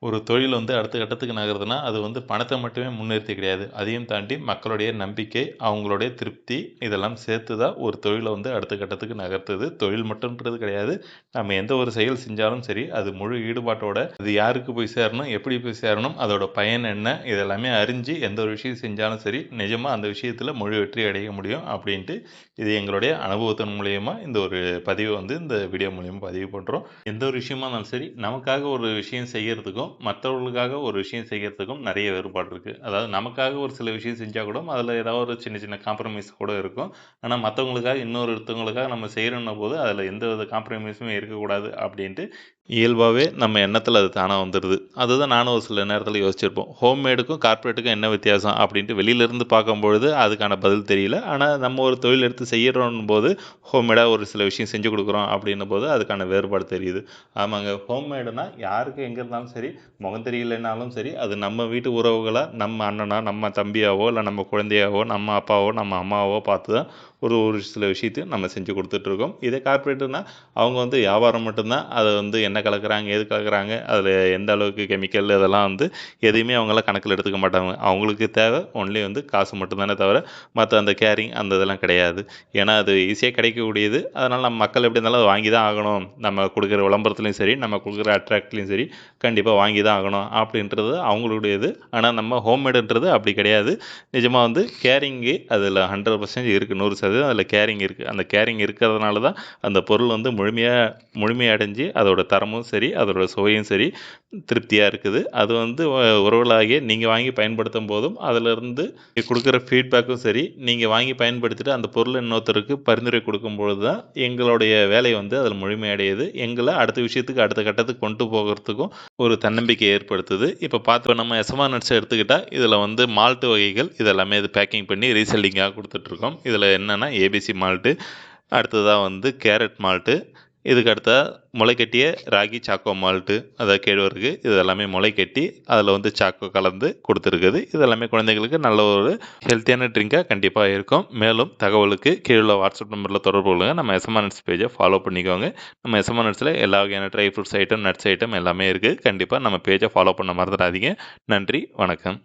ஒரு தொழில் வந்து அடுத்த கட்டத்துக்கு நகருதுன்னா, அது வந்து பணத்த மட்டுமே முன்னிறுத்தி கிடையாது. அதையும் தாண்டி மக்களுடைய நம்பிக்கை, அவங்களுடைய திருப்தி இதெல்லாம் சேர்த்து தான் ஒரு தொழில வந்து அடுத்த கட்டத்துக்கு நகர்த்துது. தொழில் மட்டும்ன்றது கிடையாது. நம்ம எந்த ஒரு செயல் செஞ்சாலும் சரி, அது முழு ஈடுபாட்டோட, அது யாருக்கு போய் சேரணும், எப்படி போய் சேரணும், அதோட பயன் என்ன, இதெல்லாமே அறிஞ்சு எந்த ஒரு விஷயம் செஞ்சாலும் சரி, நிஜமா அந்த விஷயத்துல முழு வெற்றி அடைய முடியும் அப்படின்ட்டு, இது எங்களுடைய அனுபவத்தின் மூலியமா இந்த ஒரு பதிவ வந்து இந்த வீடியோ மூலியமா பதிவு பண்றோம். எந்த ஒரு விஷயமா இருந்தாலும் சரி, நமக்காக ஒரு விஷயம் செய்யறதுக்கும், மத்தவர்களுக்காக ஒரு விஷயம் செய்யறதுக்கும் நெறைய வேறுபாடு இருக்கு. அதாவது நமக்காக ஒரு சில விஷயம் செஞ்சா கூட, அதுல ஏதாவது ஒரு சின்ன சின்ன காம்ப்ரமைஸ் கூட இருக்கும். ஆனா மத்தவங்களுக்காக இன்னொருத்தவங்களுக்காக நம்ம செய்றோன்னும் போது, அதுல எந்த வித காம்ப்ரமைஸுமே இருக்கக்கூடாது அப்படின்ட்டு, இயல்பாவே நம்ம எண்ணத்துல அது தானா வந்துருது. அதுதான் நானும் ஒரு சில நேரத்துல யோசிச்சிருப்போம். ஹோம்மேடுக்கும், கார்ப்பரேட்டுக்கும் என்ன வித்தியாசம் அப்படின்ட்டு வெளியில இருந்து பார்க்கும்பொழுது அதுக்கான பதில் தெரியல. ஆனா நம்ம ஒரு தொழில் எடுத்து செய்யறோன்னும்போது, ஹோம்மேடா ஒரு சில விஷயம் செஞ்சு குடுக்குறோம் அப்படின்னும்போது, அதுக்கான வேறுபாடு தெரியுது. ஆமாங்க. ஹோம்மேடுனா யாருக்கு எங்க இருந்தாலும் சரி, முகம் தெரியலைனாலும் சரி, அது நம்ம வீட்டு உறவுகளா, நம்ம அண்ணனா, நம்ம தம்பியாவோ, இல்ல நம்ம குழந்தையாவோ, நம்ம அப்பாவோ, நம்ம அம்மாவோ பார்த்து தான் ஒரு ஒரு சில விஷயத்தையும் நம்ம செஞ்சு குடுத்துட்ருக்கோம். இதே கார்ப்பரேட்டுனா, அவங்க வந்து வியாபாரம் மட்டும்தான். அத வந்து என்ன கலக்குறாங்க, ஏது கலக்குறாங்க, அதில எந்த அளவுக்கு கெமிக்கல் இதெல்லாம் வந்து எதையுமே அவங்கலாம் கணக்கில எடுத்துக்க மாட்டாங்க. அவங்களுக்கு தேவை ஒன்லி வந்து காசு மட்டும் தானே தவிர, மத்த அந்த கேரிங் அந்த இதெல்லாம் கிடையாது. ஏன்னா, அது ஈஸியா கிடைக்கக்கூடியது. அதனால நம்ம மக்கள் எப்படி இருந்தாலும் அத வாங்கி தான் ஆகணும். நம்ம குடுக்குற விளம்பரத்துலயும் சரி, நம்ம குடுக்குற அட்ராக்ட்லயும் சரி, கண்டிப்பா வாங்கி தான் ஆகணும் அப்படின்றது அவங்களுடையது. ஆனா நம்ம ஹோம்மேடுன்றது அப்படி கிடையாது. நிஜமா வந்து கேரிங்கு அதில 100% இருக்கு. 100% அதில கேரிங் இருக்கு. அந்த கேரிங் இருக்கிறதுனால தான் அந்த பொருள் வந்து முழுமையடைஞ்சு அதோட தரமும் சரி, அதோட சுவையும் சரி, திருப்தியா இருக்குது. அது வந்து உறவுகளாகிய நீங்க வாங்கி பயன்படுத்தும் போதும், அதிலிருந்து குடுக்குற ஃபீட்பேக்கும் சரி, நீங்க வாங்கி பயன்படுத்திட்டு அந்த பொருள இன்னொருத்தருக்கு பரிந்துரை குடுக்கும்பொழுது தான், எங்களுடைய வேலை வந்து அதில முழுமையடையுது. எங்கள அடுத்த விஷயத்துக்கு, அடுத்த கட்டத்துக்கு கொண்டு போகறதுக்கும் ஒரு தன்னம்பிக்கை ஏற்படுத்துது. இப்ப பார்த்து நம்ம எசமா நட்ஸ் எடுத்துக்கிட்டா, இதில வந்து மால்ட் வகைகள் இதெல்லாமே இது பேக்கிங் பண்ணி ரீசெல்லிங்கா குடுத்துட்ருக்கோம். இதில என்னன்னா, ஏபிசி மால்ட்டு, அடுத்ததா வந்து கேரட் மால்ட்டு, இதுக்கு அடுத்ததா முளைக்கட்டிய ராகி சாக்கோ மால்ட்டு, அதாவது கேழ்வரகு இது எல்லாமே முளைக்கட்டி, அதில வந்து சாக்கோ கலந்து குடுத்துருக்குது. இது எல்லாமே குழந்தைகளுக்கு நல்ல ஒரு ஹெல்த்தியான ட்ரிங்கா கண்டிப்பா இருக்கும். மேலும் தகவலுக்கு கீழ உள்ள வாட்ஸ்அப் நம்பர்ல தொடர்பு கொள்ளுங்க. நம்ம எஸ்எம்ஆர் நட்ஸ் பேஜ ஃபாலோ பண்ணிக்கோங்க. நம்ம எஸ்எம்ஆர் நட்ஸ்ல எல்லா வகையான dry fruits item, nuts item எல்லாமே இருக்கு. கண்டிப்பா நம்ம பேஜ ஃபாலோ பண்ண மறந்துடாதீங்க. நன்றி, வணக்கம்.